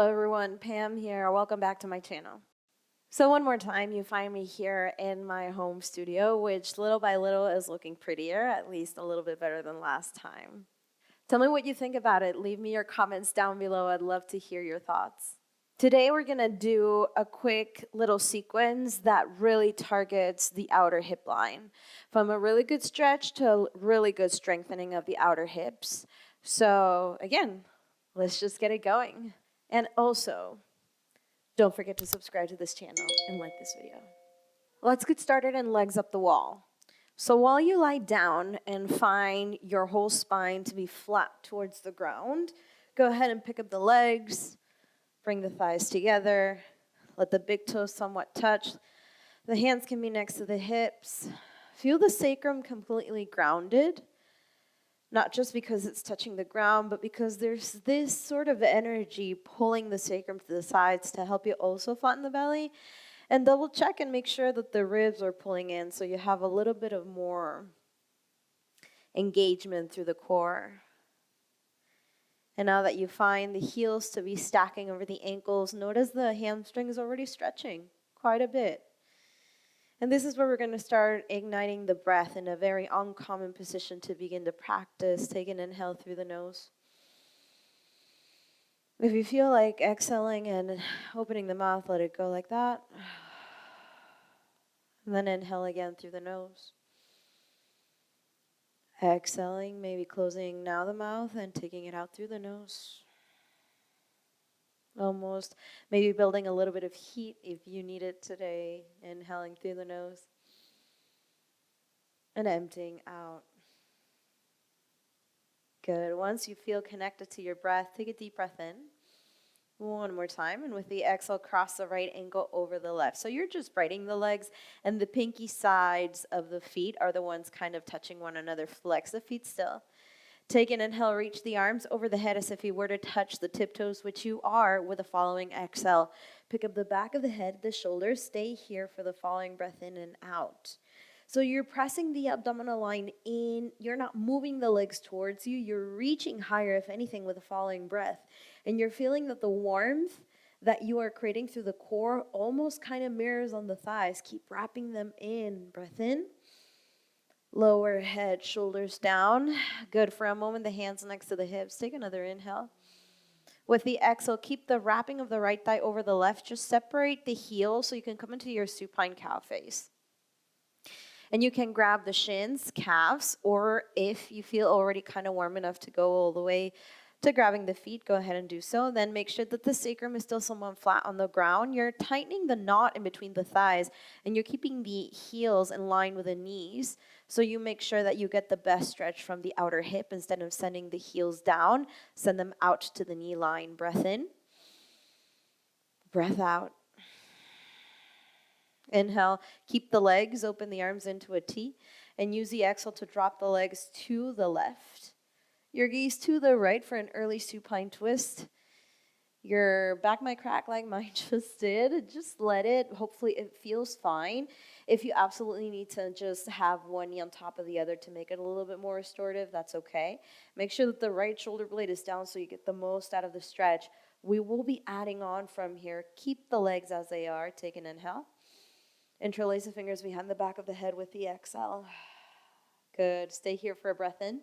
Hello everyone, Pam here. Welcome back to my channel. So one more time, you find me here in my home studio, which little by little is looking prettier, at least a little bit better than last time. Tell me what you think about it. Leave me your comments down below. I'd love to hear your thoughts. Today we're gonna do a quick little sequence that really targets the outer hip line, from a really good stretch to a really good strengthening of the outer hips. So again, let's just get it going. And also, don't forget to subscribe to this channel and like this video. Let's get started and legs up the wall. So while you lie down and find your whole spine to be flat towards the ground, go ahead and pick up the legs, bring the thighs together, let the big toes somewhat touch. The hands can be next to the hips. Feel the sacrum completely grounded. Not just because it's touching the ground, but because there's this sort of energy pulling the sacrum to the sides to help you also flatten the belly. And double check and make sure that the ribs are pulling in so you have a little bit of more engagement through the core. And now that you find the heels to be stacking over the ankles, notice the hamstring is already stretching quite a bit. And this is where we're going to start igniting the breath in a very uncommon position to begin to practice. Take an inhale through the nose. If you feel like exhaling and opening the mouth, let it go like that. And then inhale again through the nose. Exhaling, maybe closing now the mouth and taking it out through the nose. Almost maybe building a little bit of heat if you need it today. Inhaling through the nose and emptying out. Good. Once you feel connected to your breath, take a deep breath in. One more time. And with the exhale, cross the right ankle over the left. So you're just spreading the legs, and the pinky sides of the feet are the ones kind of touching one another. Flex the feet still. Take an inhale, reach the arms over the head as if you were to touch the tiptoes, which you are with the following exhale. Pick up the back of the head, the shoulders. Stay here for the following breath in and out. So you're pressing the abdominal line in. You're not moving the legs towards you. You're reaching higher, if anything, with the following breath. And you're feeling that the warmth that you are creating through the core almost kind of mirrors on the thighs. Keep wrapping them in. Breath in. Lower head, shoulders down. Good. For a moment, the hands next to the hips. Take another inhale. With the exhale, keep the wrapping of the right thigh over the left. Just separate the heels so you can come into your supine cow face. And you can grab the shins, calves, or if you feel already kind of warm enough to go all the way to grabbing the feet, go ahead and do so. Then make sure that the sacrum is still somewhat flat on the ground. You're tightening the knot in between the thighs, and you're keeping the heels in line with the knees. So you make sure that you get the best stretch from the outer hip. Instead of sending the heels down, send them out to the knee line. Breath in. Breath out. Inhale, keep the legs, open the arms into a T, and use the exhale to drop the legs to the left. Your gaze to the right for an early supine twist. Your back might crack like mine just did. Just let it. Hopefully it feels fine. If you absolutely need to just have one knee on top of the other to make it a little bit more restorative, that's okay. Make sure that the right shoulder blade is down so you get the most out of the stretch. We will be adding on from here. Keep the legs as they are. Take an inhale. Interlace the fingers behind the back of the head with the exhale. Good. Stay here for a breath in.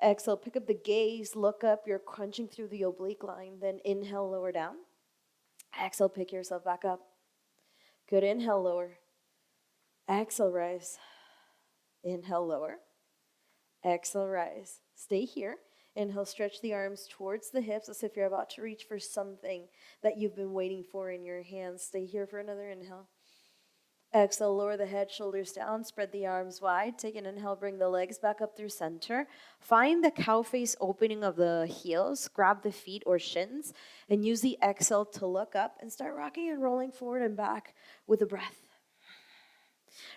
Exhale, pick up the gaze, look up. You're crunching through the oblique line. Then inhale, lower down. Exhale, pick yourself back up. Good. Inhale, lower. Exhale, rise. Inhale, lower. Exhale, rise. Stay here. Inhale, stretch the arms towards the hips as if you're about to reach for something that you've been waiting for in your hands. Stay here for another inhale. Exhale, lower the head, shoulders down, spread the arms wide. Take an inhale, bring the legs back up through center. Find the cow face opening of the heels. Grab the feet or shins and use the exhale to look up and start rocking and rolling forward and back with a breath.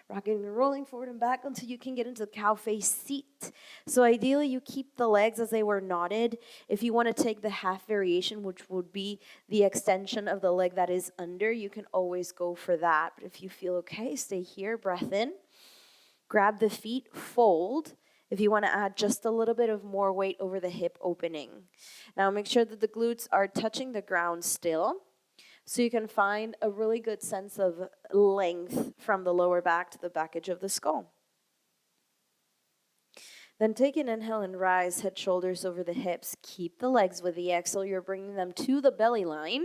Rocking and rolling forward and back until you can get into the cow face seat. So ideally, you keep the legs as they were knotted. If you want to take the half variation, which would be the extension of the leg that is under, you can always go for that. But if you feel okay, stay here, breath in. Grab the feet, fold, if you want to add just a little bit of more weight over the hip opening. Now make sure that the glutes are touching the ground still, so you can find a really good sense of length from the lower back to the back edge of the skull. Then take an inhale and rise, head, shoulders over the hips. Keep the legs with the exhale. You're bringing them to the belly line,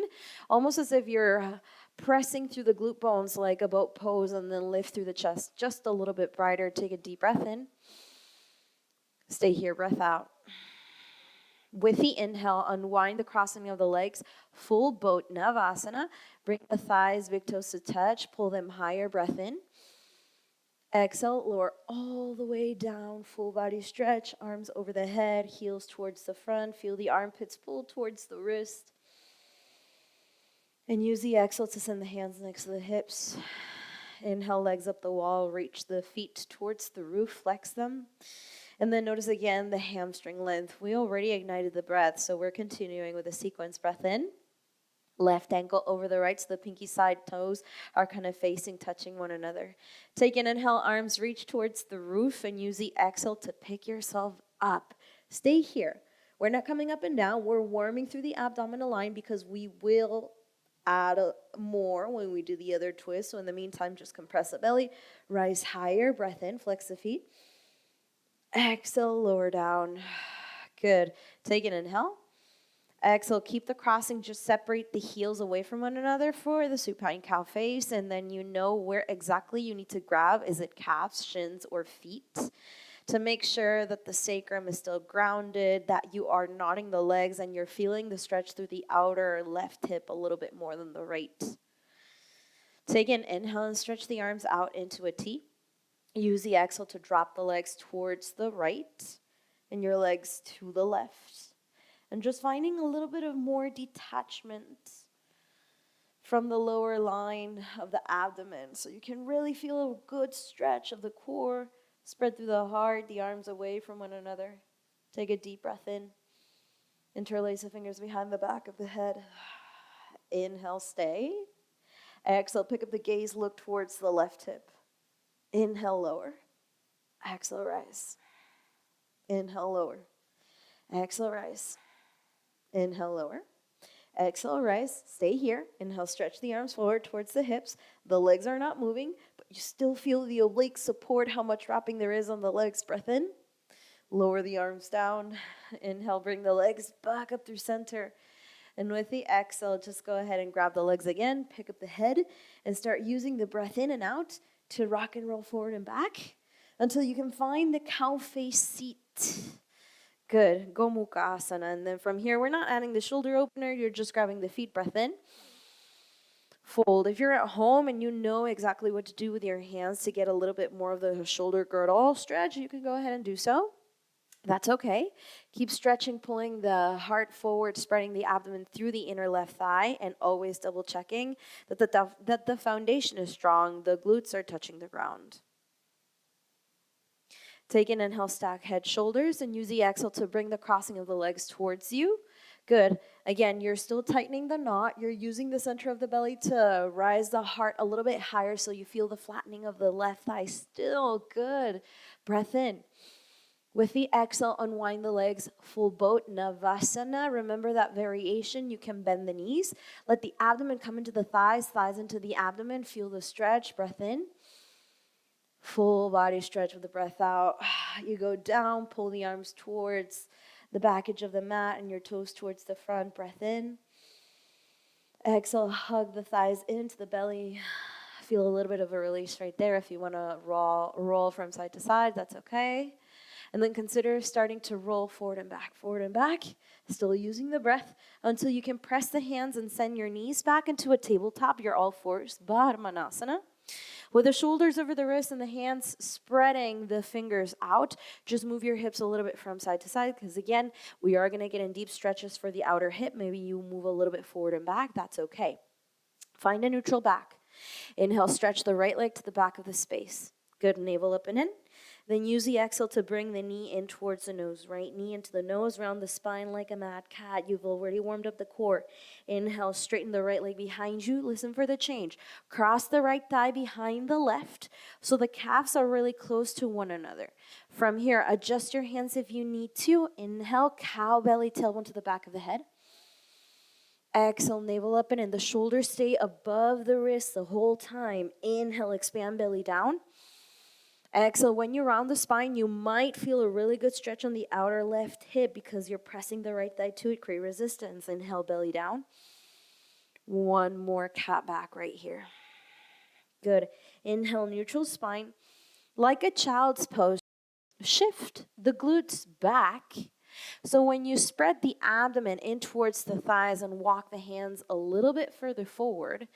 almost as if you're pressing through the glute bones like a boat pose, and then lift through the chest just a little bit brighter. Take a deep breath in. Stay here, breath out. With the inhale, unwind the crossing of the legs, full boat Navasana. Bring the thighs, big toes to touch, pull them higher, breath in. Exhale, lower all the way down, full body stretch, arms over the head, heels towards the front. Feel the armpits pull towards the wrist. And use the exhale to send the hands next to the hips. Inhale, legs up the wall, reach the feet towards the roof, flex them. And then notice again the hamstring length. We already ignited the breath, so we're continuing with the sequence. Breath in. Left ankle over the right, so the pinky side toes are kind of facing, touching one another. Take an inhale, arms reach towards the roof, and use the exhale to pick yourself up. Stay here. We're not coming up and down. We're warming through the abdominal line because we will add more when we do the other twist. So in the meantime, just compress the belly, rise higher, breath in, flex the feet. Exhale, lower down. Good. Take an inhale. Exhale, keep the crossing, just separate the heels away from one another for the supine cow face, and then you know where exactly you need to grab. Is it calves, shins, or feet? To make sure that the sacrum is still grounded, that you are nodding the legs, and you're feeling the stretch through the outer left hip a little bit more than the right. Take an inhale and stretch the arms out into a T. Use the exhale to drop the legs towards the right and your legs to the left. And just finding a little bit of more detachment from the lower line of the abdomen. So you can really feel a good stretch of the core, spread through the heart, the arms away from one another. Take a deep breath in. Interlace the fingers behind the back of the head. Inhale, stay. Exhale, pick up the gaze, look towards the left hip. Inhale, lower. Exhale, rise. Inhale, lower. Exhale, rise. Inhale, lower. Exhale, rise. Stay here. Inhale, stretch the arms forward towards the hips. The legs are not moving, but you still feel the oblique support, how much wrapping there is on the legs. Breath in. Lower the arms down. Inhale, bring the legs back up through center. And with the exhale, just go ahead and grab the legs again. Pick up the head and start using the breath in and out to rock and roll forward and back until you can find the cow face seat. Good. Gomukha Asana. And then from here, we're not adding the shoulder opener. You're just grabbing the feet. Breath in. Fold. If you're at home and you know exactly what to do with your hands to get a little bit more of the shoulder girdle stretch, you can go ahead and do so. That's okay. Keep stretching, pulling the heart forward, spreading the abdomen through the inner left thigh, and always double checking that the foundation is strong. The glutes are touching the ground. Take an inhale, stack head, shoulders, and use the exhale to bring the crossing of the legs towards you. Good. Again, you're still tightening the knot. You're using the center of the belly to rise the heart a little bit higher so you feel the flattening of the left thigh still. Good. Breath in. With the exhale, unwind the legs, full boat, Navasana. Remember that variation. You can bend the knees. Let the abdomen come into the thighs, thighs into the abdomen. Feel the stretch. Breath in. Full body stretch with the breath out. You go down, pull the arms towards the back edge of the mat and your toes towards the front. Breath in. Exhale, hug the thighs into the belly. Feel a little bit of a release right there. If you want to roll from side to side, that's okay. And then consider starting to roll forward and back, still using the breath until you can press the hands and send your knees back into a tabletop. You're all fours, Baddha-Manasana. With the shoulders over the wrists and the hands spreading the fingers out, just move your hips a little bit from side to side because, again, we are going to get in deep stretches for the outer hip. Maybe you move a little bit forward and back. That's okay. Find a neutral back. Inhale, stretch the right leg to the back of the space. Good. Navel up and in. Then use the exhale to bring the knee in towards the nose. Right knee into the nose, round the spine like a mad cat. You've already warmed up the core. Inhale, straighten the right leg behind you. Listen for the change. Cross the right thigh behind the left so the calves are really close to one another. From here, adjust your hands if you need to. Inhale, cow belly, tailbone to the back of the head. Exhale, navel up and in. The shoulders stay above the wrist the whole time. Inhale, expand belly down. Exhale, when you round the spine, you might feel a really good stretch on the outer left hip because you're pressing the right thigh to it. Create resistance. Inhale, belly down. One more cat back right here. Good. Inhale, neutral spine. Like a child's pose, shift the glutes back. So when you spread the abdomen in towards the thighs and walk the hands a little bit further forward,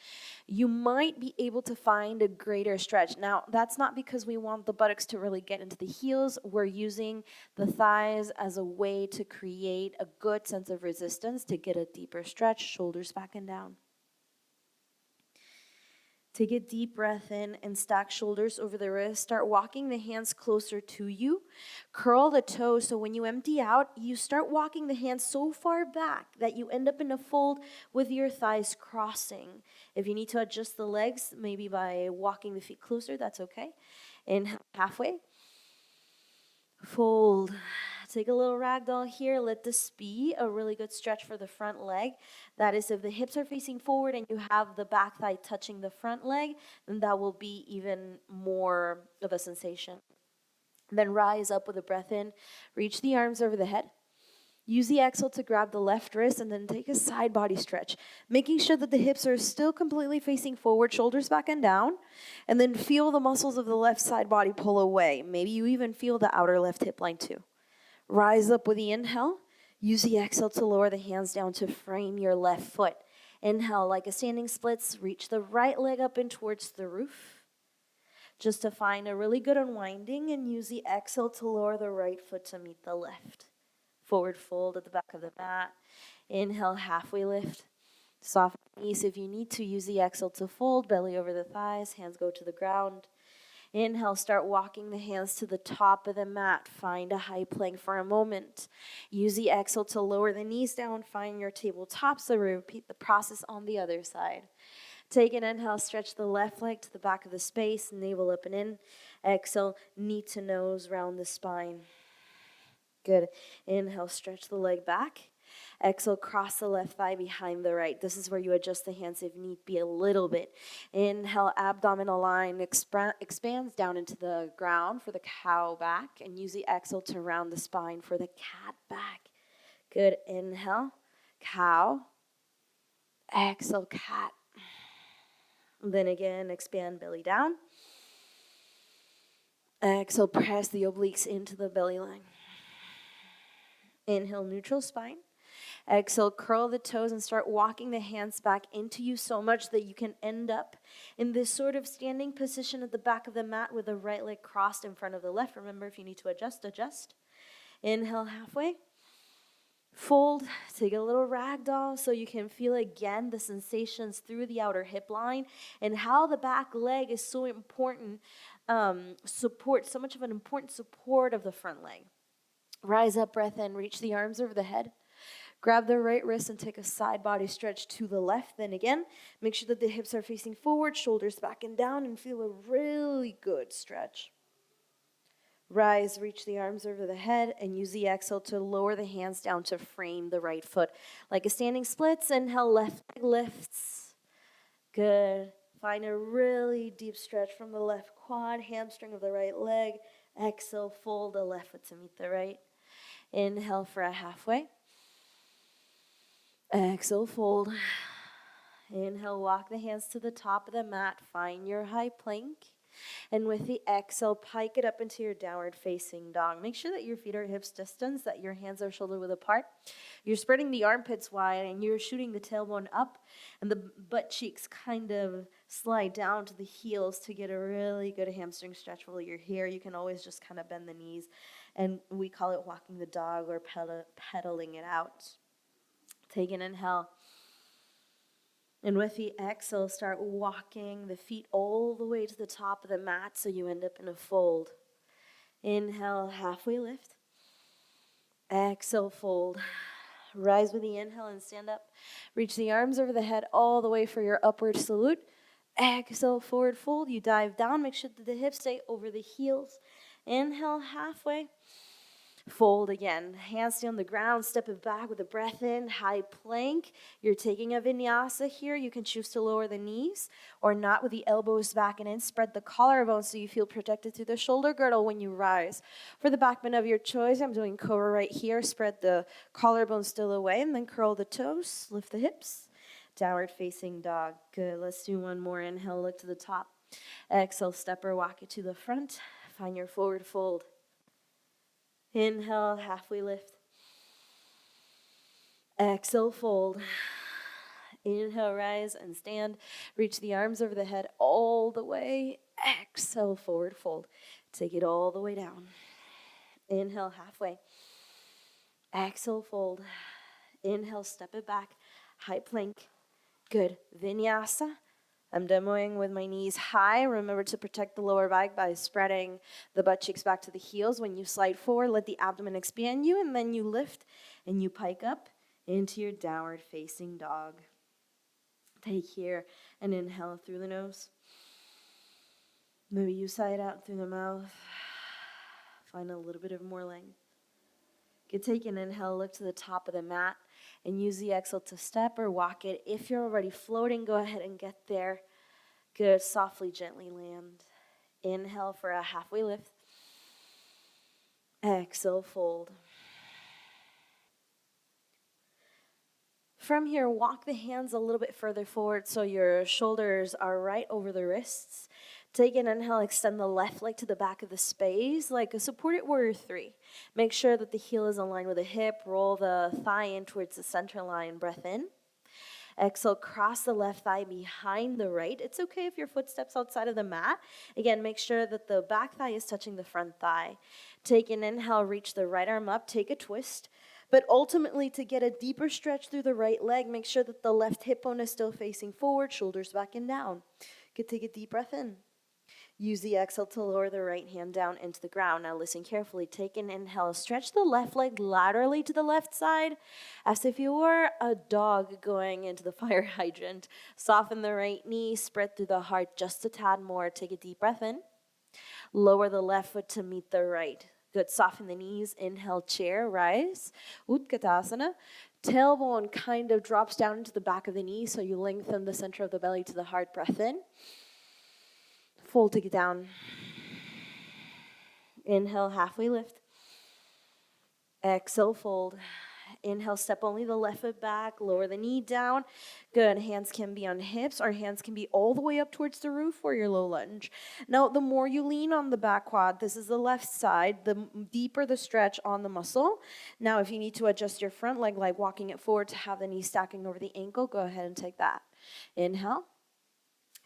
you might be able to find a greater stretch. Now, that's not because we want the buttocks to really get into the heels. We're using the thighs as a way to create a good sense of resistance to get a deeper stretch, shoulders back and down. Take a deep breath in and stack shoulders over the wrist. Start walking the hands closer to you. Curl the toes so when you empty out, you start walking the hands so far back that you end up in a fold with your thighs crossing. If you need to adjust the legs, maybe by walking the feet closer, that's okay. Inhale, halfway. Fold. Take a little ragdoll here. Let this be a really good stretch for the front leg. That is, if the hips are facing forward and you have the back thigh touching the front leg, then that will be even more of a sensation. Then rise up with a breath in. Reach the arms over the head. Use the exhale to grab the left wrist and then take a side body stretch, making sure that the hips are still completely facing forward, shoulders back and down, and then feel the muscles of the left side body pull away. Maybe you even feel the outer left hip line too. Rise up with the inhale. Use the exhale to lower the hands down to frame your left foot. Inhale like a standing splits. Reach the right leg up in towards the roof. Just to find a really good unwinding, and use the exhale to lower the right foot to meet the left. Forward fold at the back of the mat. Inhale, halfway lift. Soften the knees if you need to. Use the exhale to fold, belly over the thighs, hands go to the ground. Inhale, start walking the hands to the top of the mat. Find a high plank for a moment. Use the exhale to lower the knees down. Find your tabletop. So repeat the process on the other side. Take an inhale, stretch the left leg to the back of the space, navel up and in. Exhale, knee to nose, round the spine. Good. Inhale, stretch the leg back. Exhale, cross the left thigh behind the right. This is where you adjust the hands if need be a little bit. Inhale, abdominal line expands down into the ground for the cow back. And use the exhale to round the spine for the cat back. Good. Inhale, cow. Exhale, cat. Then again, expand belly down. Exhale, press the obliques into the belly line. Inhale, neutral spine. Exhale, curl the toes and start walking the hands back into you so much that you can end up in this sort of standing position at the back of the mat with the right leg crossed in front of the left. Remember, if you need to adjust, adjust. Inhale, halfway. Fold, take a little ragdoll so you can feel again the sensations through the outer hip line and how the back leg is so important, so much of an important support of the front leg. Rise up, breath in, reach the arms over the head. Grab the right wrist and take a side body stretch to the left. Then again, make sure that the hips are facing forward, shoulders back and down, and feel a really good stretch. Rise, reach the arms over the head, and use the exhale to lower the hands down to frame the right foot. Like a standing splits, inhale, left leg lifts. Good. Find a really deep stretch from the left quad, hamstring of the right leg. Exhale, fold the left foot to meet the right. Inhale for a halfway. Exhale, fold. Inhale, walk the hands to the top of the mat. Find your high plank. And with the exhale, pike it up into your downward facing dog. Make sure that your feet are hips distance, that your hands are shoulder width apart. You're spreading the armpits wide and you're shooting the tailbone up, and the butt cheeks kind of slide down to the heels to get a really good hamstring stretch while you're here. You can always just kind of bend the knees, and we call it walking the dog or pedaling it out. Take an inhale. And with the exhale, start walking the feet all the way to the top of the mat so you end up in a fold. Inhale, halfway lift. Exhale, fold. Rise with the inhale and stand up. Reach the arms over the head all the way for your upward salute. Exhale, forward fold. You dive down. Make sure that the hips stay over the heels. Inhale, halfway. Fold again. Hands stay on the ground. Step it back with a breath in. High plank. You're taking a vinyasa here. You can choose to lower the knees or not with the elbows back and in. Spread the collarbone so you feel protected through the shoulder girdle when you rise. For the back bend of your choice, I'm doing cobra right here. Spread the collarbone still away and then curl the toes. Lift the hips. Downward facing dog. Good. Let's do one more. Inhale, look to the top. Exhale, step or walk it to the front. Find your forward fold. Inhale, halfway lift. Exhale, fold. Inhale, rise and stand. Reach the arms over the head all the way. Exhale, forward fold. Take it all the way down. Inhale, halfway. Exhale, fold. Inhale, step it back. High plank. Good. Vinyasa. I'm demoing with my knees high. Remember to protect the lower back by spreading the butt cheeks back to the heels. When you slide forward, let the abdomen expand you, and then you lift and you pike up into your downward facing dog. Take here and inhale through the nose. Maybe you sigh it out through the mouth. Find a little bit of more length. You can take an inhale, look to the top of the mat, and use the exhale to step or walk it. If you're already floating, go ahead and get there. Good. Softly, gently land. Inhale for a halfway lift. Exhale, fold. From here, walk the hands a little bit further forward so your shoulders are right over the wrists. Take an inhale, extend the left leg to the back of the space like a supported warrior 3. Make sure that the heel is aligned with the hip. Roll the thigh in towards the center line. Breath in. Exhale, cross the left thigh behind the right. It's okay if your foot steps outside of the mat. Again, make sure that the back thigh is touching the front thigh. Take an inhale, reach the right arm up, take a twist. But ultimately, to get a deeper stretch through the right leg, make sure that the left hip bone is still facing forward, shoulders back and down. You can take a deep breath in. Use the exhale to lower the right hand down into the ground. Now listen carefully. Take an inhale. Stretch the left leg laterally to the left side as if you were a dog going into the fire hydrant. Soften the right knee. Spread through the heart just a tad more. Take a deep breath in. Lower the left foot to meet the right. Good. Soften the knees. Inhale, chair, rise. Utkatasana. Tailbone kind of drops down into the back of the knee, so you lengthen the center of the belly to the heart. Breath in. Fold to get down. Inhale, halfway lift. Exhale, fold. Inhale, step only the left foot back. Lower the knee down. Good. Hands can be on hips or hands can be all the way up towards the roof for your low lunge. Now, the more you lean on the back quad, this is the left side, the deeper the stretch on the muscle. Now, if you need to adjust your front leg, like walking it forward to have the knee stacking over the ankle, go ahead and take that. Inhale.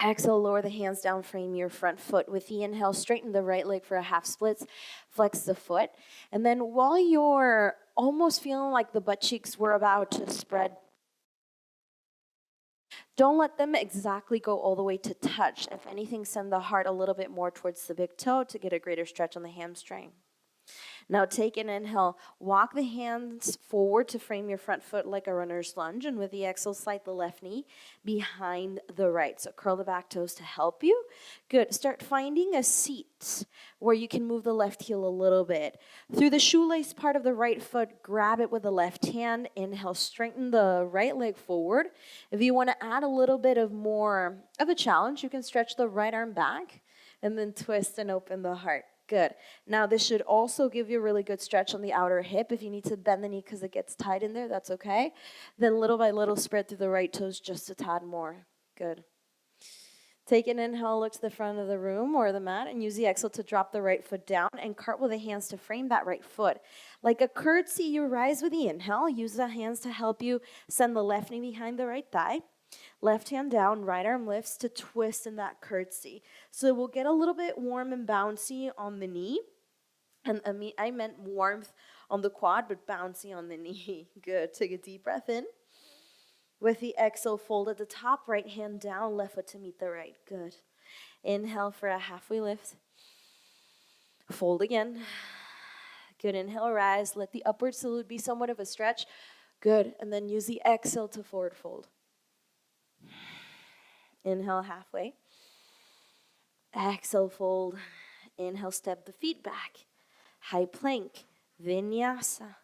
Exhale, lower the hands down, frame your front foot. With the inhale, straighten the right leg for a half splits, flex the foot. And then while you're almost feeling like the butt cheeks were about to spread, don't let them exactly go all the way to touch. If anything, send the heart a little bit more towards the big toe to get a greater stretch on the hamstring. Now take an inhale, walk the hands forward to frame your front foot like a runner's lunge, and with the exhale, slide the left knee behind the right. So curl the back toes to help you. Good. Start finding a seat where you can move the left heel a little bit. Through the shoelace part of the right foot, grab it with the left hand. Inhale, straighten the right leg forward. If you want to add a little bit of more of a challenge, you can stretch the right arm back and then twist and open the heart. Good. Now this should also give you a really good stretch on the outer hip. If you need to bend the knee because it gets tight in there, that's okay. Then little by little spread through the right toes just a tad more. Good. Take an inhale, look to the front of the room or the mat, and use the exhale to drop the right foot down and cartwheel the hands to frame that right foot. Like a curtsy, you rise with the inhale. Use the hands to help you send the left knee behind the right thigh. Left hand down, right arm lifts to twist in that curtsy. So we'll get a little bit warm and bouncy on the knee. And I meant warmth on the quad, but bouncy on the knee. Good. Take a deep breath in. With the exhale, fold at the top, right hand down, left foot to meet the right. Good. Inhale for a halfway lift. Fold again. Good, inhale, rise. Let the upward salute be somewhat of a stretch. Good, and then use the exhale to forward fold. Inhale, halfway. Exhale, fold. Inhale, step the feet back. High plank, Vinyasa.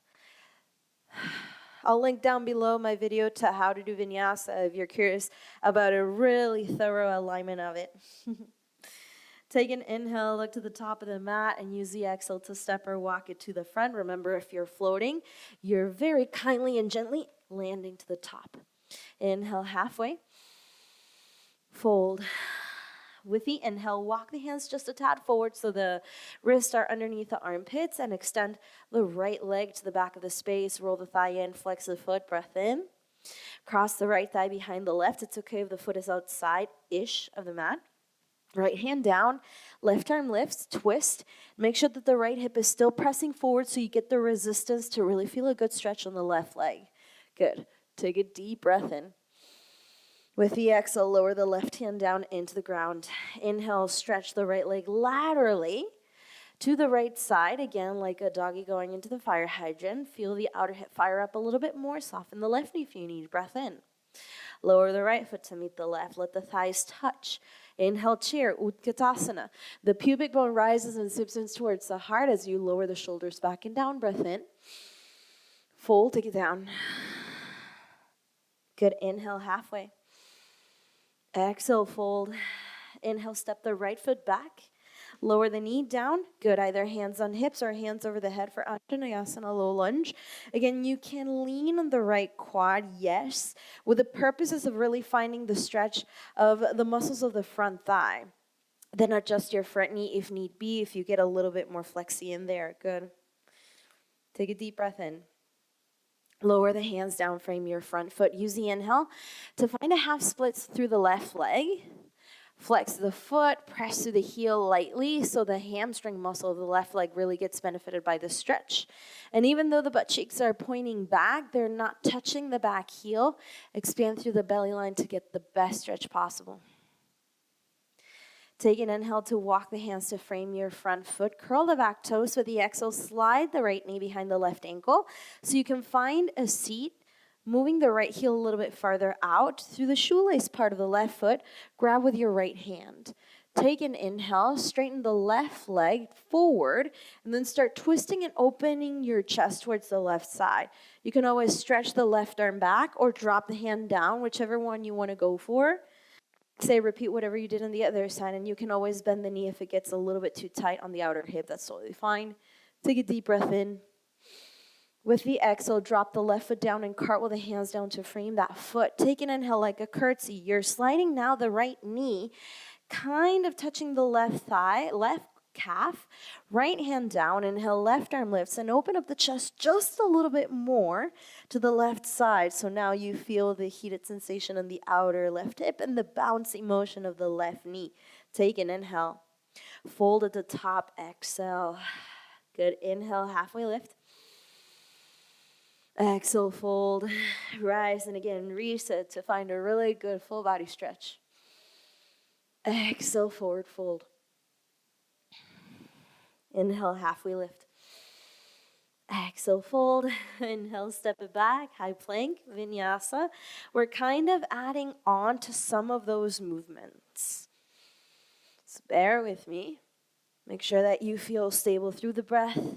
I'll link down below my video to how to do Vinyasa if you're curious about a really thorough alignment of it. Take an inhale, look to the top of the mat, and use the exhale to step or walk it to the front. Remember, if you're floating, you're very kindly and gently landing to the top. Inhale, halfway. Fold. With the inhale, walk the hands just a tad forward so the wrists are underneath the armpits, and extend the right leg to the back of the space. Roll the thigh in, flex the foot, breath in. Cross the right thigh behind the left. It's okay if the foot is outside-ish of the mat. Right hand down, left arm lifts, twist. Make sure that the right hip is still pressing forward so you get the resistance to really feel a good stretch on the left leg. Good. Take a deep breath in. With the exhale, lower the left hand down into the ground. Inhale, stretch the right leg laterally to the right side. Again, like a doggy going into the fire hydrant. Feel the outer hip fire up a little bit more. Soften the left knee if you need. Breath in. Lower the right foot to meet the left. Let the thighs touch. Inhale, chair, Utkatasana. The pubic bone rises and subtends towards the heart as you lower the shoulders back and down. Breath in. Fold, take it down. Good, inhale, halfway. Exhale, fold. Inhale, step the right foot back. Lower the knee down. Good, either hands on hips or hands over the head for Anjaneyasana, low lunge. Again, you can lean on the right quad, yes, with the purposes of really finding the stretch of the muscles of the front thigh. Then adjust your front knee if need be, if you get a little bit more flexy in there. Good. Take a deep breath in. Lower the hands down, frame your front foot. Use the inhale to find a half split through the left leg. Flex the foot, press through the heel lightly so the hamstring muscle of the left leg really gets benefited by the stretch. And even though the butt cheeks are pointing back, they're not touching the back heel. Expand through the belly line to get the best stretch possible. Take an inhale to walk the hands to frame your front foot. Curl the back toes. With the exhale, slide the right knee behind the left ankle so you can find a seat, moving the right heel a little bit farther out through the shoelace part of the left foot. Grab with your right hand. Take an inhale, straighten the left leg forward, and then start twisting and opening your chest towards the left side. You can always stretch the left arm back or drop the hand down, whichever one you want to go for. Say, repeat whatever you did on the other side, and you can always bend the knee if it gets a little bit too tight on the outer hip. That's totally fine. Take a deep breath in. With the exhale, drop the left foot down and cartwheel the hands down to frame that foot. Take an inhale like a curtsy. You're sliding now the right knee, kind of touching the left thigh, left calf. Right hand down, inhale, left arm lifts, and open up the chest just a little bit more to the left side. So now you feel the heated sensation on the outer left hip and the bouncy motion of the left knee. Take an inhale. Fold at the top, exhale. Good, inhale, halfway lift. Exhale, fold, rise, and again, reset to find a really good full body stretch. Exhale, forward fold. Inhale, halfway lift. Exhale, fold. Inhale, step it back, high plank, Vinyasa. We're kind of adding on to some of those movements. So bear with me. Make sure that you feel stable through the breath,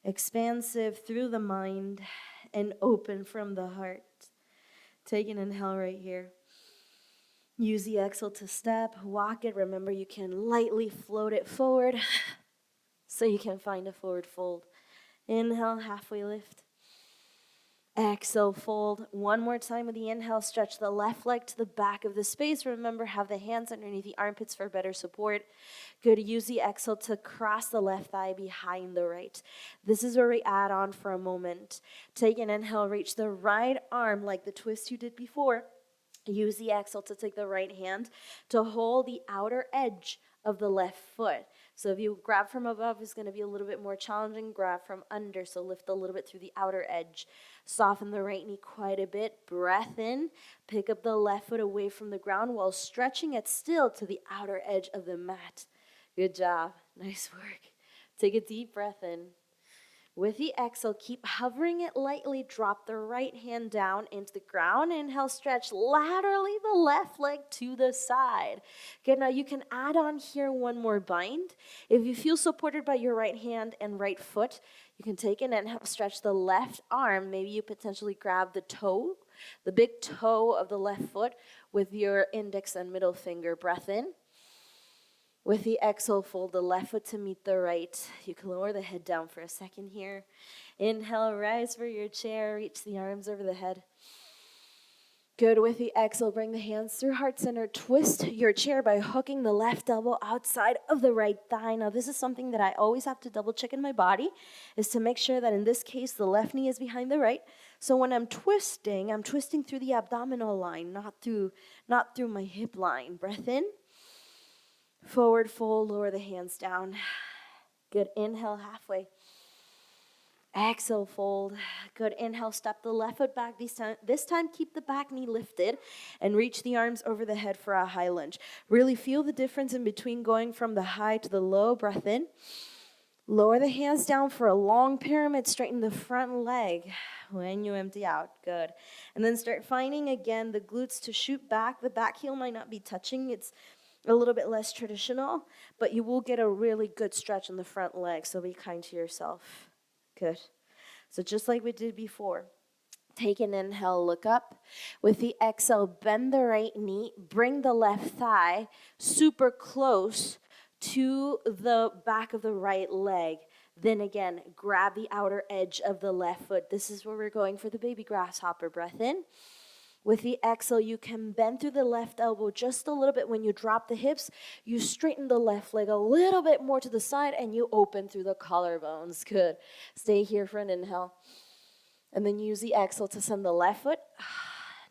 expansive through the mind, and open from the heart. Take an inhale right here. Use the exhale to step, walk it. Remember, you can lightly float it forward so you can find a forward fold. Inhale, halfway lift. Exhale, fold. One more time with the inhale, stretch the left leg to the back of the space. Remember, have the hands underneath the armpits for better support. Good, use the exhale to cross the left thigh behind the right. This is where we add on for a moment. Take an inhale, reach the right arm like the twist you did before. Use the exhale to take the right hand to hold the outer edge of the left foot. So if you grab from above, it's going to be a little bit more challenging. Grab from under, so lift a little bit through the outer edge. Soften the right knee quite a bit. Breath in. Pick up the left foot away from the ground while stretching it still to the outer edge of the mat. Good job. Nice work. Take a deep breath in. With the exhale, keep hovering it lightly. Drop the right hand down into the ground. Inhale, stretch laterally the left leg to the side. Good, now you can add on here one more bind. If you feel supported by your right hand and right foot, you can take an inhale, stretch the left arm. Maybe you potentially grab the toe, the big toe of the left foot with your index and middle finger. Breath in. With the exhale, fold the left foot to meet the right. You can lower the head down for a second here. Inhale, rise for your chair. Reach the arms over the head. Good. With the exhale, bring the hands through heart center. Twist your chair by hooking the left elbow outside of the right thigh. Now, this is something that I always have to double check in my body, is to make sure that in this case, the left knee is behind the right. So when I'm twisting through the abdominal line, not through my hip line. Breath in. Forward fold, lower the hands down. Good. Inhale, halfway. Exhale, fold. Good. Inhale, step the left foot back. This time, keep the back knee lifted and reach the arms over the head for a high lunge. Really feel the difference in between going from the high to the low. Breath in. Lower the hands down for a long pyramid. Straighten the front leg when you empty out. Good. And then start finding, again, the glutes to shoot back. The back heel might not be touching. It's a little bit less traditional, but you will get a really good stretch in the front leg, so be kind to yourself. Good. So just like we did before, take an inhale, look up. With the exhale, bend the right knee, bring the left thigh super close to the back of the right leg. Then again, grab the outer edge of the left foot. This is where we're going for the baby grasshopper. Breath in. With the exhale, you can bend through the left elbow just a little bit. When you drop the hips, you straighten the left leg a little bit more to the side, and you open through the collarbones. Good. Stay here for an inhale. And then use the exhale to send the left foot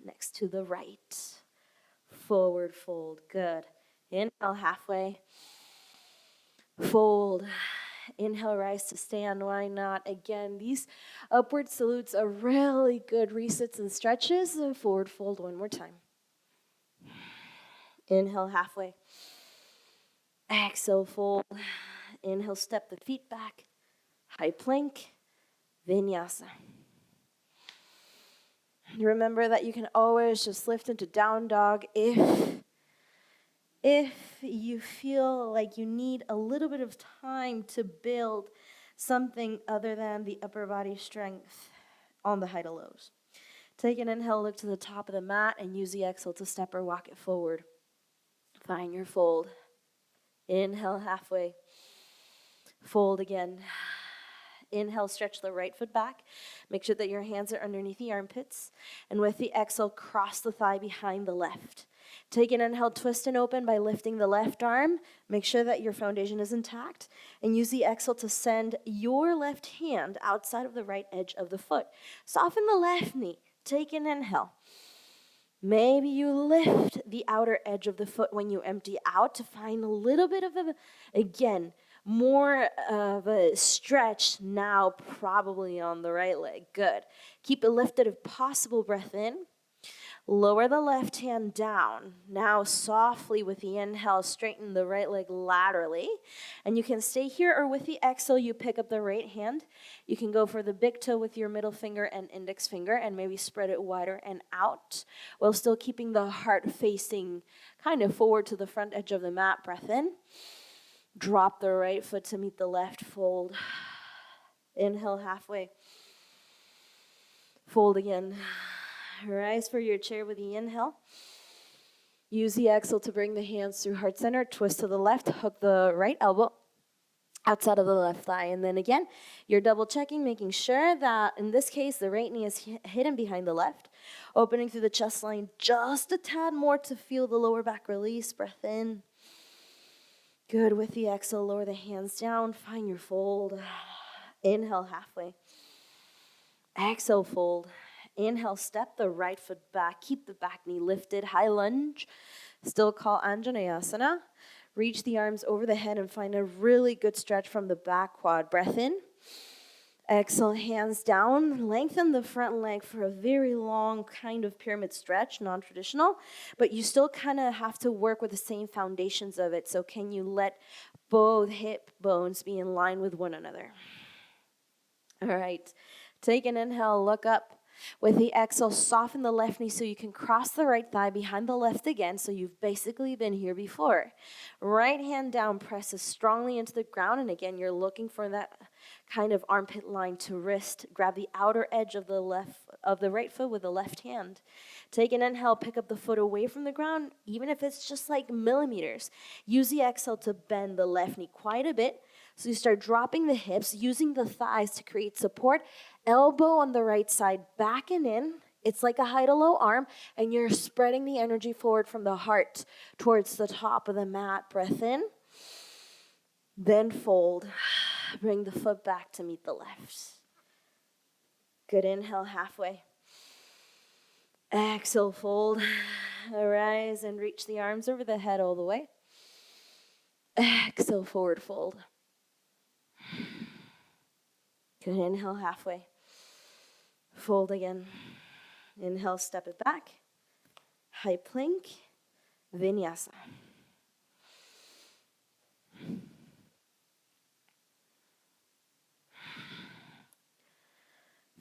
next to the right. Forward fold. Good. Inhale, halfway. Fold. Inhale, rise to stand. Why not? Again, these upward salutes are really good resets and stretches. And forward fold one more time. Inhale, halfway. Exhale, fold. Inhale, step the feet back. High plank. Vinyasa. Remember that you can always just lift into down dog if you feel like you need a little bit of time to build something other than the upper body strength on the high to lows. Take an inhale, look to the top of the mat, and use the exhale to step or walk it forward. Find your fold. Inhale, halfway. Fold again. Inhale, stretch the right foot back. Make sure that your hands are underneath the armpits. And with the exhale, cross the thigh behind the left. Take an inhale, twist and open by lifting the left arm. Make sure that your foundation is intact. And use the exhale to send your left hand outside of the right edge of the foot. Soften the left knee. Take an inhale. Maybe you lift the outer edge of the foot when you empty out to find a little bit of more of a stretch now, probably on the right leg. Good. Keep it lifted if possible. Breath in. Lower the left hand down. Now softly with the inhale, straighten the right leg laterally. And you can stay here, or with the exhale, you pick up the right hand. You can go for the big toe with your middle finger and index finger and maybe spread it wider and out while still keeping the heart facing kind of forward to the front edge of the mat. Breath in. Drop the right foot to meet the left. Fold. Inhale, halfway. Fold again. Rise for your chair with the inhale. Use the exhale to bring the hands through heart center. Twist to the left. Hook the right elbow outside of the left thigh. And then again, you're double checking, making sure that in this case, the right knee is hidden behind the left. Opening through the chest line just a tad more to feel the lower back release. Breath in. Good. With the exhale, lower the hands down. Find your fold. Inhale, halfway. Exhale, fold. Inhale, step the right foot back. Keep the back knee lifted. High lunge. Still call Anjaneyasana. Reach the arms over the head and find a really good stretch from the back quad. Breath in. Exhale, hands down. Lengthen the front leg for a very long kind of pyramid stretch, non-traditional, but you still kind of have to work with the same foundations of it. So can you let Both hip bones be in line with one another. All right. Take an inhale, look up. With the exhale, soften the left knee so you can cross the right thigh behind the left again, so you've basically been here before. Right hand down, presses strongly into the ground, and again, you're looking for that kind of armpit line to wrist. Grab the outer edge of the right foot with the left hand. Take an inhale, pick up the foot away from the ground, even if it's just like millimeters. Use the exhale to bend the left knee quite a bit. So you start dropping the hips, using the thighs to create support. Elbow on the right side, back and in. It's like a high to low arm, and you're spreading the energy forward from the heart towards the top of the mat. Breath in, then fold. Bring the foot back to meet the left. Good, inhale halfway. Exhale, fold. Arise and reach the arms over the head all the way. Exhale, forward fold. Good, inhale halfway. Fold again. Inhale, step it back. High plank, Vinyasa.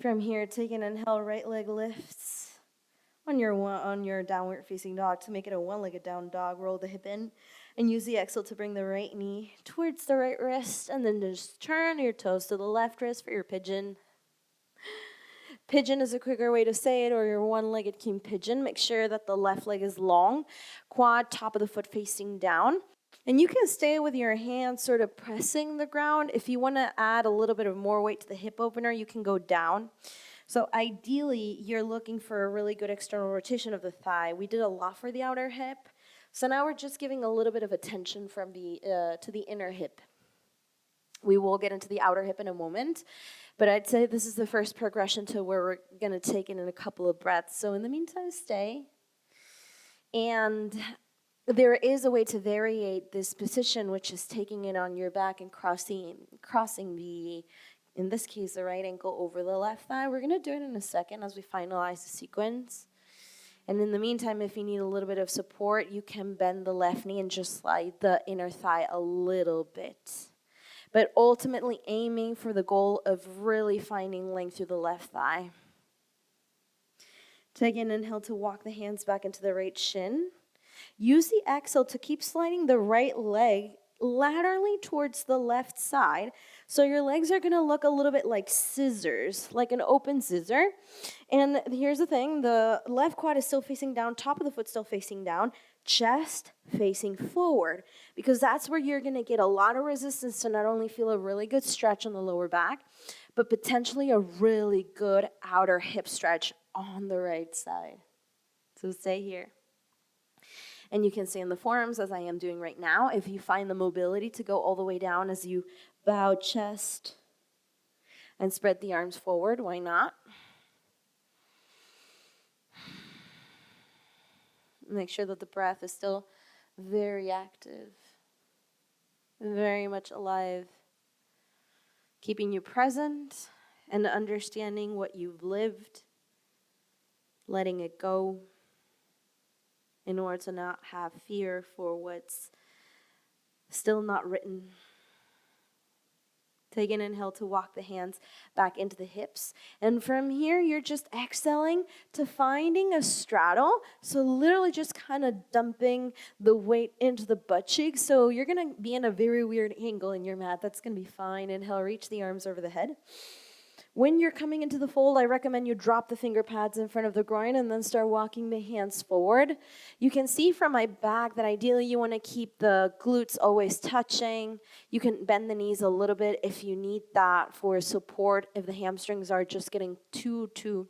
From here, take an inhale, right leg lifts. On your downward facing dog, to make it a one-legged down dog, roll the hip in and use the exhale to bring the right knee towards the right wrist, and then just turn your toes to the left wrist for your pigeon. Pigeon is a quicker way to say it, or your one-legged king pigeon. Make sure that the left leg is long, quad, top of the foot facing down. And you can stay with your hands sort of pressing the ground. If you want to add a little bit of more weight to the hip opener, you can go down. So ideally, you're looking for a really good external rotation of the thigh. We did a lot for the outer hip. So now we're just giving a little bit of attention from to the inner hip. We will get into the outer hip in a moment, but I'd say this is the first progression to where we're going to take it in a couple of breaths. So in the meantime, stay. And there is a way to variate this position, which is taking it on your back and crossing the, in this case, the right ankle over the left thigh. We're going to do it in a second as we finalize the sequence. And in the meantime, if you need a little bit of support, you can bend the left knee and just slide the inner thigh a little bit. But ultimately aiming for the goal of really finding length through the left thigh. Take an inhale to walk the hands back into the right shin. Use the exhale to keep sliding the right leg laterally towards the left side. So your legs are going to look a little bit like scissors, like an open scissor. And here's the thing, the left quad is still facing down, top of the foot still facing down, chest facing forward, because that's where you're going to get a lot of resistance to not only feel a really good stretch on the lower back, but potentially a really good outer hip stretch on the right side. So stay here. And you can stay in the forearms as I am doing right now. If you find the mobility to go all the way down as you bow chest and spread the arms forward, why not? Make sure that the breath is still very active, very much alive, keeping you present and understanding what you've lived, letting it go in order to not have fear for what's still not written. Take an inhale to walk the hands back into the hips. And from here, you're just exhaling to finding a straddle. So literally just kind of dumping the weight into the butt cheeks. So you're going to be in a very weird angle in your mat. That's going to be fine. Inhale, reach the arms over the head. When you're coming into the fold, I recommend you drop the finger pads in front of the groin and then start walking the hands forward. You can see from my back that ideally you want to keep the glutes always touching. You can bend the knees a little bit if you need that for support, if the hamstrings are just getting too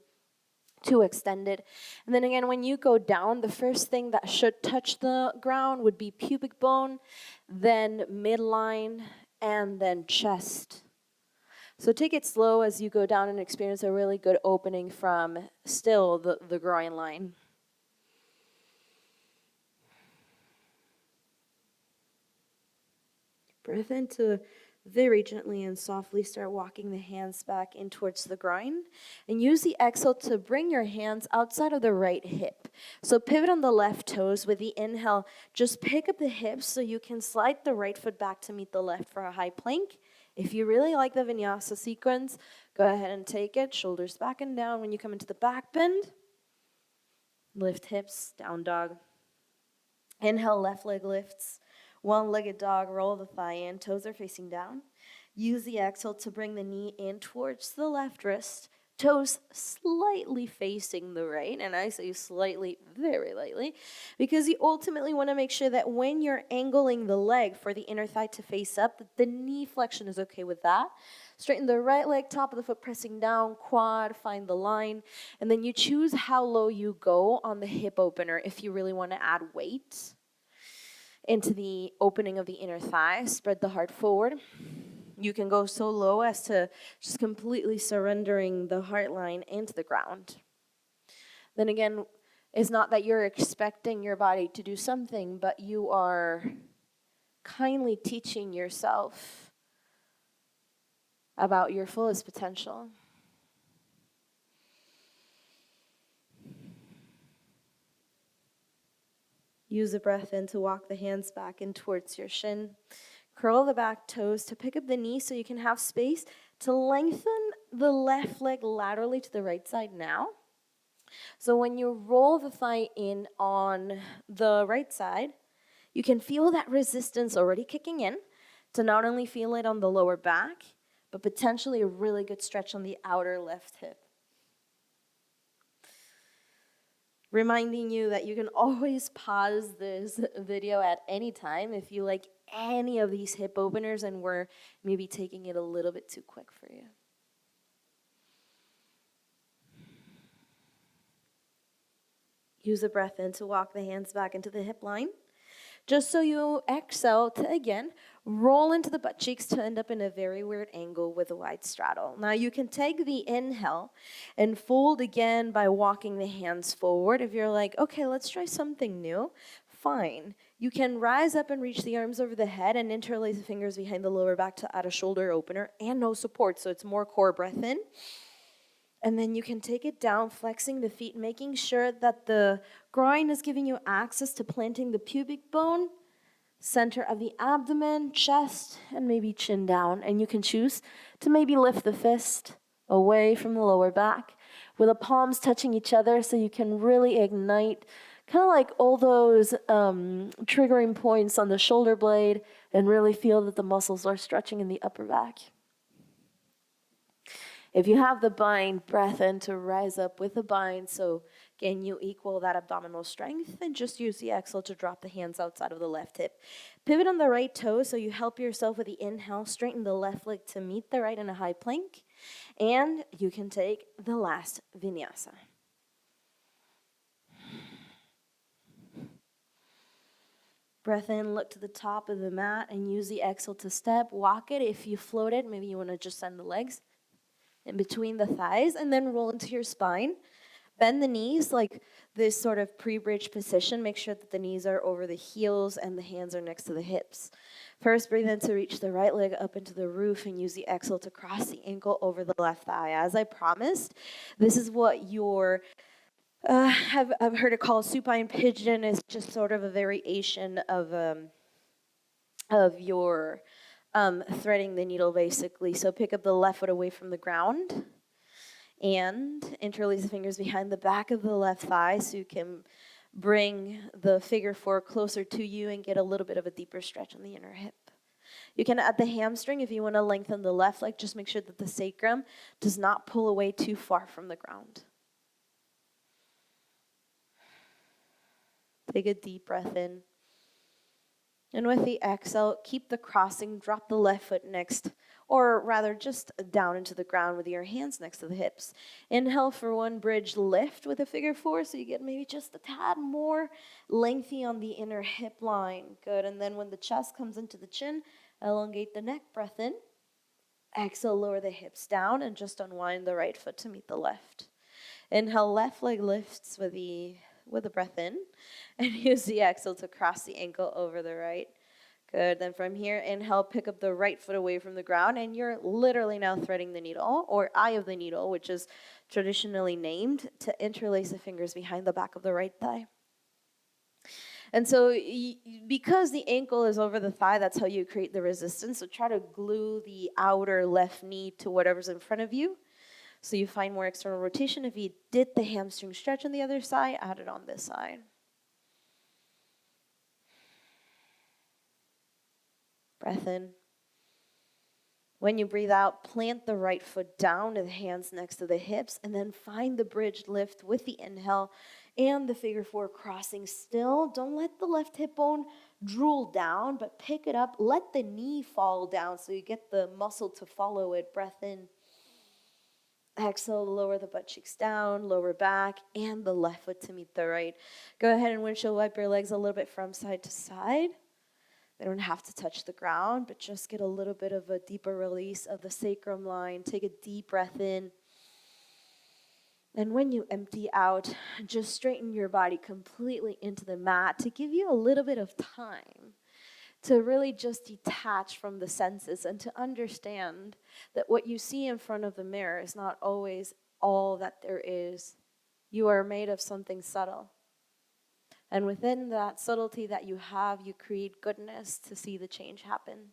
extended. And then again, when you go down, the first thing that should touch the ground would be pubic bone, then midline, and then chest. So take it slow as you go down and experience a really good opening from still the groin line. Breath into very gently and softly start walking the hands back in towards the groin. And use the exhale to bring your hands outside of the right hip. So pivot on the left toes with the inhale. Just pick up the hips so you can slide the right foot back to meet the left for a high plank. If you really like the vinyasa sequence, go ahead and take it. Shoulders back and down. When you come into the back bend, lift hips, down dog. Inhale, left leg lifts. One-legged dog, roll the thigh in, toes are facing down. Use the exhale to bring the knee in towards the left wrist, toes slightly facing the right, and I say slightly, very lightly, because you ultimately want to make sure that when you're angling the leg for the inner thigh to face up, that the knee flexion is okay with that. Straighten the right leg, top of the foot pressing down, quad, find the line, and then you choose how low you go on the hip opener if you really want to add weight into the opening of the inner thigh. Spread the heart forward. You can go so low as to just completely surrendering the heart line into the ground. Then again, it's not that you're expecting your body to do something, but you are kindly teaching yourself about your fullest potential. Use the breath in to walk the hands back in towards your shin. Curl the back toes to pick up the knee so you can have space to lengthen the left leg laterally to the right side now. So when you roll the thigh in on the right side, you can feel that resistance already kicking in to not only feel it on the lower back, but potentially a really good stretch on the outer left hip. Reminding you that you can always pause this video at any time if you like any of these hip openers and we're maybe taking it a little bit too quick for you. Use the breath in to walk the hands back into the hip line. Just so you exhale to, again, roll into the butt cheeks to end up in a very weird angle with a wide straddle. Now you can take the inhale and fold again by walking the hands forward. If you're like, okay, let's try something new, fine. You can rise up and reach the arms over the head and interlace the fingers behind the lower back to add a shoulder opener and no support, so it's more core breath in. And then you can take it down, flexing the feet, making sure that the groin is giving you access to planting the pubic bone, center of the abdomen, chest, and maybe chin down. And you can choose to maybe lift the fist away from the lower back with the palms touching each other so you can really ignite kind of like all those triggering points on the shoulder blade and really feel that the muscles are stretching in the upper back. If you have the bind, breath in to rise up with the bind. So again, you equal that abdominal strength and just use the exhale to drop the hands outside of the left hip. Pivot on the right toe so you help yourself with the inhale. Straighten the left leg to meet the right in a high plank. And you can take the last vinyasa. Breath in, look to the top of the mat and use the exhale to step. Walk it. If you floated, maybe you want to just send the legs in between the thighs, and then roll into your spine. Bend the knees like this sort of pre-bridge position. Make sure that the knees are over the heels and the hands are next to the hips. First, breathe in to reach the right leg up into the roof and use the exhale to cross the ankle over the left thigh. As I promised, this is what your I've heard it called supine pigeon. Is just sort of a variation of your threading the needle, basically. So pick up the left foot away from the ground and interlace the fingers behind the back of the left thigh so you can bring the figure four closer to you and get a little bit of a deeper stretch on the inner hip. You can add the hamstring if you want to lengthen the left leg. Just make sure that the sacrum does not pull away too far from the ground. Take a deep breath in. And with the exhale, keep the crossing, drop the left foot next, or rather just down into the ground with your hands next to the hips. Inhale for one bridge lift with a figure four, so you get maybe just a tad more lengthy on the inner hip line. Good, and then when the chest comes into the chin, elongate the neck, breath in. Exhale, lower the hips down and just unwind the right foot to meet the left. Inhale, left leg lifts with the breath in, and use the exhale to cross the ankle over the right. Good. Then from here, inhale, pick up the right foot away from the ground, and you're literally now threading the needle, or eye of the needle, which is traditionally named, to interlace the fingers behind the back of the right thigh. And so because the ankle is over the thigh, that's how you create the resistance. So try to glue the outer left knee to whatever's in front of you, so you find more external rotation. If you did the hamstring stretch on the other side, add it on this side. Breath in. When you breathe out, plant the right foot down with the hands next to the hips, and then find the bridge lift with the inhale and the figure four crossing still. Don't let the left hip bone drool down, but pick it up. Let the knee fall down so you get the muscle to follow it. Breath in. Exhale, lower the butt cheeks down, lower back, and the left foot to meet the right. Go ahead and windshield wipe your legs a little bit from side to side. They don't have to touch the ground, but just get a little bit of a deeper release of the sacrum line. Take a deep breath in. And when you empty out, just straighten your body completely into the mat to give you a little bit of time to really just detach from the senses and to understand that what you see in front of the mirror is not always all that there is. You are made of something subtle. And within that subtlety that you have, you create goodness to see the change happen.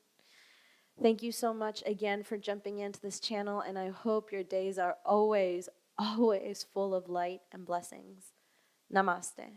Thank you so much again for jumping into this channel, and I hope your days are always, always full of light and blessings. Namaste.